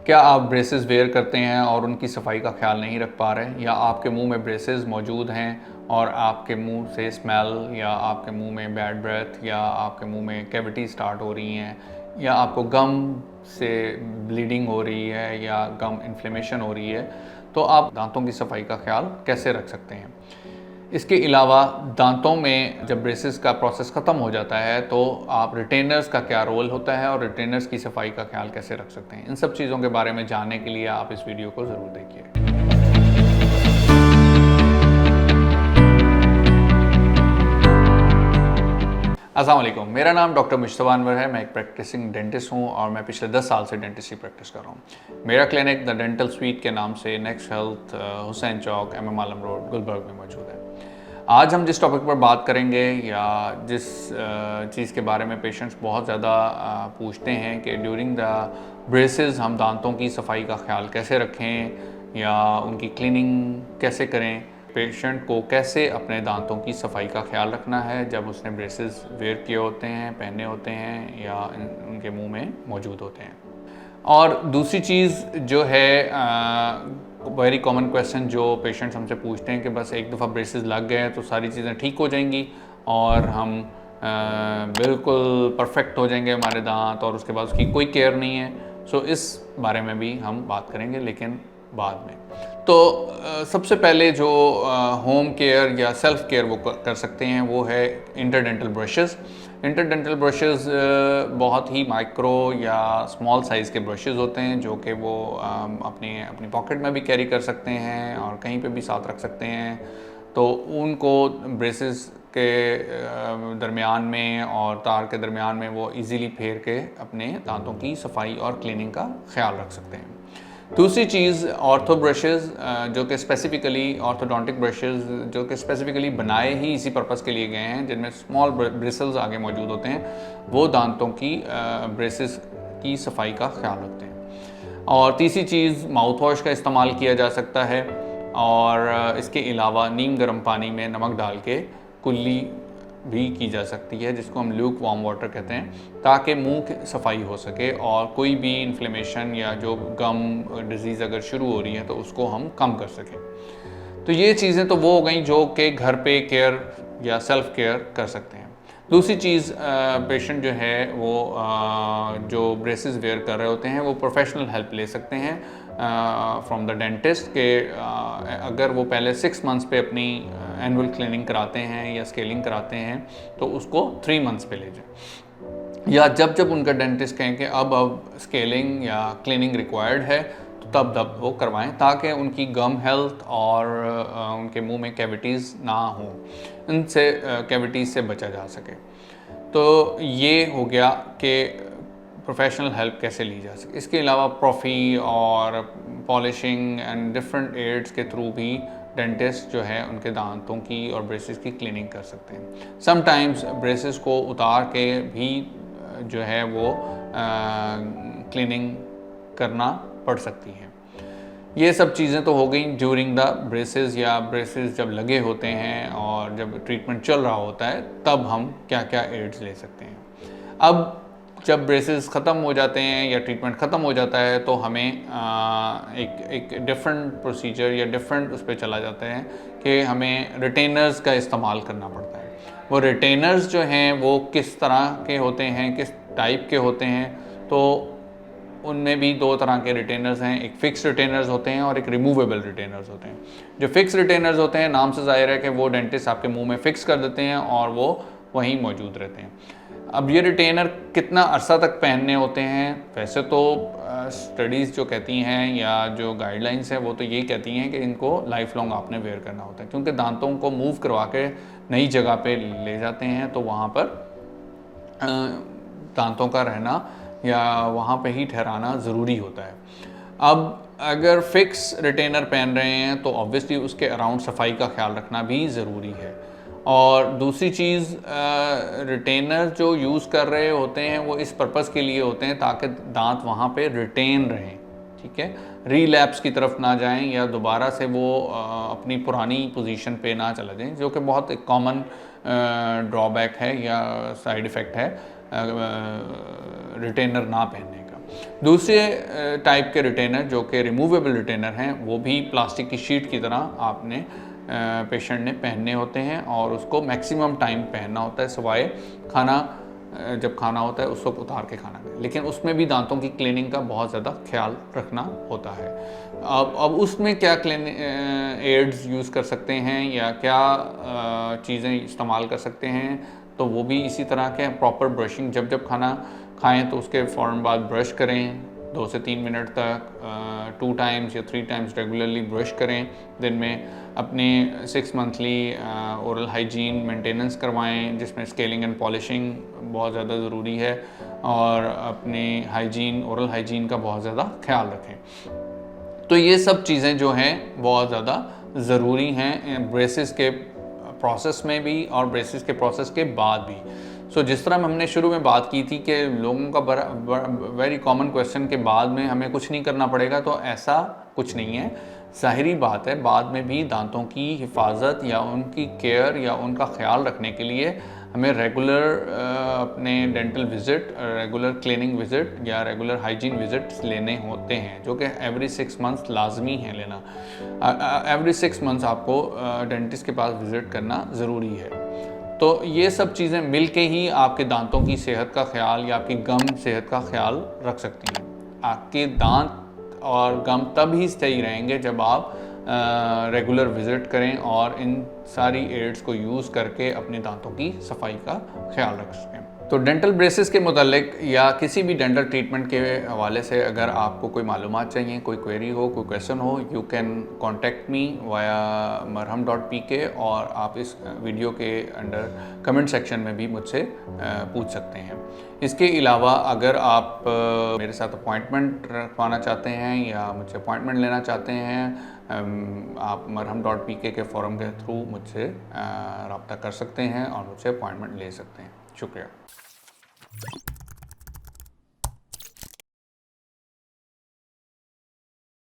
क्या आप braces where करते हैं और उनकी सफाई का ख्याल नहीं रख पा रहे, या आपके मुंह में ब्रेसेस मौजूद हैं और आपके मुंह से स्मेल या आपके मुंह में बैड ब्रेथ या आपके मुंह में कैविटी स्टार्ट हो रही हैं, या आपको गम से ब्लीडिंग हो रही है या गम इन्फ्लेमेशन हो रही है, तो आप दांतों की सफाई का ख्याल कैसे रख सकते हैं। इसके अलावा दांतों में जब ब्रेसेस का प्रोसेस ख़त्म हो जाता है तो आप रिटेनर्स का क्या रोल होता है और रिटेनर्स की सफाई का ख्याल कैसे रख सकते हैं। इन सब चीज़ों के बारे में जानने के लिए आप इस वीडियो को ज़रूर देखिए। अस्सलाम वालेकुम, मेरा नाम डॉक्टर मुश्तबा अनवर है। मैं एक प्रैक्टिसिंग डेंटिस्ट हूँ और मैं पिछले 10 साल से डेंटिस्ट्री प्रैक्टिस कर रहा हूँ। मेरा क्लिनिक द डेंटल स्वीट के नाम से नेक्स्ट हेल्थ हुसैन चौक MM आलम रोड गुलबर्ग में मौजूद है। आज हम जिस टॉपिक पर बात करेंगे या जिस चीज़ के बारे में पेशेंट्स बहुत ज़्यादा पूछते हैं कि ड्यूरिंग द ब्रेसेस हम दांतों की सफाई का ख्याल कैसे रखें या उनकी क्लीनिंग कैसे करें, पेशेंट को कैसे अपने दांतों की सफाई का ख्याल रखना है जब उसने ब्रेसेस वेयर किए होते हैं, पहने होते हैं या उनके मुंह में मौजूद होते हैं। और दूसरी चीज़ जो है वेरी कॉमन क्वेश्चन जो पेशेंट्स हमसे पूछते हैं कि बस एक दफ़ा ब्रेसेस लग गए तो सारी चीज़ें ठीक हो जाएंगी और हम बिल्कुल परफेक्ट हो जाएंगे हमारे दांत और उसके बाद उसकी कोई केयर नहीं है। सो इस बारे में भी हम बात करेंगे, लेकिन बाद में। तो सबसे पहले जो होम केयर या सेल्फ केयर वो कर सकते हैं वो है इंटरडेंटल ब्रशेस। इंटरडेंटल ब्रशेस बहुत ही माइक्रो या स्मॉल साइज़ के ब्रशेस होते हैं जो कि वो अपनी पॉकेट में भी कैरी कर सकते हैं और कहीं पे भी साथ रख सकते हैं। तो उनको ब्रेसेस के दरमियान में और तार के दरमियान में वो इजीली फेर के अपने दांतों की सफाई और क्लीनिंग का ख्याल रख सकते हैं। दूसरी चीज़ ऑर्थो ब्रशेज़ जो कि स्पेसिफ़िकली ऑर्थोडोंटिक ब्रशेज़ जो कि स्पेसिफ़िकली बनाए ही इसी पर्पज़ के लिए गए हैं, जिनमें स्मॉल ब्रिसल्स आगे मौजूद होते हैं, वो दांतों की ब्रेसेस की सफाई का ख्याल रखते हैं। और तीसरी चीज़ माउथ वॉश का इस्तेमाल किया जा सकता है और इसके अलावा नीम गर्म पानी में नमक डाल के कुल्ली भी की जा सकती है, जिसको हम ल्यूक वार्म वाटर कहते हैं, ताकि मुंह की सफाई हो सके और कोई भी इन्फ्लेमेशन या जो गम डिजीज़ अगर शुरू हो रही है तो उसको हम कम कर सकें। तो ये चीज़ें तो वो हो गई जो कि घर पे केयर या सेल्फ केयर कर सकते हैं। दूसरी चीज़ पेशेंट जो है वो जो ब्रेसेस वेयर कर रहे होते हैं वो प्रोफेशनल हेल्प ले सकते हैं फ्रॉम द डेंटिस्ट के अगर वो पहले 6 मंथ्स पे अपनी एनुअल क्लीनिंग कराते हैं या स्केलिंग कराते हैं तो उसको 3 मंथ्स पे ले जाए, या जब जब उनका डेंटिस्ट कहें कि अब स्केलिंग या क्लीनिंग रिक्वायर्ड है तो तब वो करवाएं, ताकि उनकी गम हेल्थ और उनके मुंह में कैविटीज़ ना हो, इनसे कैविटीज़ से बचा जा सके। तो ये हो गया कि प्रोफेशनल हेल्प कैसे ली जा सके। इसके अलावा प्रोफी और पॉलिशिंग एंड डिफरेंट एड्स के थ्रू भी डेंटिस्ट जो है उनके दांतों की और ब्रेसेस की क्लीनिंग कर सकते हैं। समटाइम्स ब्रेसेस को उतार के भी जो है वो क्लीनिंग करना पड़ सकती है। ये सब चीज़ें तो हो गई ड्यूरिंग द ब्रेसेस, या ब्रेसेस जब लगे होते हैं और जब ट्रीटमेंट चल रहा होता है तब हम क्या क्या एड्स ले सकते हैं। अब जब ब्रेसेस ख़त्म हो जाते हैं या ट्रीटमेंट ख़त्म हो जाता है तो हमें एक डिफरेंट प्रोसीजर या डिफरेंट उस पर चला जाता है कि हमें रिटेनर्स का इस्तेमाल करना पड़ता है। वो रिटेनर्स जो हैं वो किस तरह के होते हैं, किस टाइप के होते हैं, तो उनमें भी 2 तरह के रिटेनर्स हैं। एक फिक्स रिटेनर्स होते हैं और एक रिमूवेबल रिटेनर्स होते हैं। जो फिक्स रिटेनर्स होते हैं, नाम से ज़ाहिर है कि वो डेंटिस्ट आपके मुंह में फ़िक्स कर देते हैं और वो वहीं मौजूद रहते हैं। अब ये रिटेनर कितना अरसा तक पहनने होते हैं, वैसे तो स्टडीज़ जो कहती हैं या जो गाइडलाइंस हैं वो तो यही कहती हैं कि इनको लाइफ लॉन्ग आपने वेयर करना होता है, क्योंकि दांतों को मूव करवा के नई जगह पे ले जाते हैं तो वहाँ पर दांतों का रहना या वहाँ पे ही ठहराना ज़रूरी होता है। अब अगर फिक्स रिटेनर पहन रहे हैं तो ऑब्वियसली उसके अराउंड सफाई का ख्याल रखना भी ज़रूरी है। और दूसरी चीज़, रिटेनर जो यूज़ कर रहे होते हैं वो इस पर्पज़ के लिए होते हैं ताकि दांत वहाँ पे रिटेन रहें, ठीक है, रीलैप्स की तरफ ना जाएं या दोबारा से वो अपनी पुरानी पोजीशन पे ना चला जाएं, जो कि बहुत एक कॉमन ड्रॉबैक है या साइड इफ़ेक्ट है रिटेनर ना पहनने का। दूसरे टाइप के रिटेनर जो कि रिमूवेबल रिटेनर हैं, वो भी प्लास्टिक की शीट की तरह आपने पेशेंट ने पहनने होते हैं और उसको मैक्सिमम टाइम पहनना होता है, सिवाय जब खाना होता है उस वक्त उतार के खाना है। लेकिन उसमें भी दांतों की क्लीनिंग का बहुत ज़्यादा ख्याल रखना होता है। अब उसमें क्या एड्स यूज़ कर सकते हैं या क्या चीज़ें इस्तेमाल कर सकते हैं, तो वो भी इसी तरह के प्रॉपर ब्रशिंग, जब खाना खाएं तो उसके फ़ौरन बाद ब्रश करें 2 से 3 मिनट तक, 2 टाइम्स या 3 टाइम्स रेगुलरली ब्रश करें दिन में। अपने 6 मंथली ओरल हाइजीन मेंटेनेंस करवाएं, जिसमें स्केलिंग एंड पॉलिशिंग बहुत ज़्यादा ज़रूरी है, और अपने ओरल हाइजीन का बहुत ज़्यादा ख्याल रखें। तो ये सब चीज़ें जो हैं बहुत ज़्यादा ज़रूरी हैं ब्रेसेस के प्रोसेस में भी और ब्रेसेस के प्रोसेस के बाद भी। जिस तरह हमने शुरू में बात की थी कि लोगों का वेरी कॉमन क्वेश्चन के बाद में हमें कुछ नहीं करना पड़ेगा, तो ऐसा कुछ नहीं है। ज़ाहिरी बात है, बाद में भी दांतों की हिफाजत या उनकी केयर या उनका ख्याल रखने के लिए हमें रेगुलर अपने dental visit, regular cleaning visit या रेगुलर हाइजीन विज़िट्स लेने होते हैं, जो कि एवरी 6 मंथ्स लाजमी है लेना। एवरी 6 मंथ्स आपको डेंटिस्ट के पास विज़िट करना ज़रूरी है। तो ये सब चीज़ें मिल के ही आपके दांतों की सेहत का ख्याल या आपकी गम सेहत का ख्याल रख सकती हैं। आपके दांत और गम तब ही सही रहेंगे जब आप रेगुलर विज़िट करें और इन सारी एड्स को यूज़ करके अपने दांतों की सफाई का ख्याल रख सकें। तो डेंटल ब्रेसेस के मुतालिक या किसी भी डेंटल ट्रीटमेंट के हवाले से अगर आपको कोई मालूमात चाहिए, कोई क्वेरी हो, कोई क्वेश्चन हो, you can contact me via marham.pk, और आप इस वीडियो के अंडर कमेंट सेक्शन में भी मुझसे पूछ सकते हैं। इसके अलावा अगर आप मेरे साथ अपॉइंटमेंट रखवाना चाहते हैं या मुझसे अपॉइंटमेंट लेना चाहते हैं, आप marham.pk के फोरम के थ्रू मुझसे रब्ता कर सकते हैं और मुझसे अपॉइंटमेंट ले सकते हैं। शुक्रिया।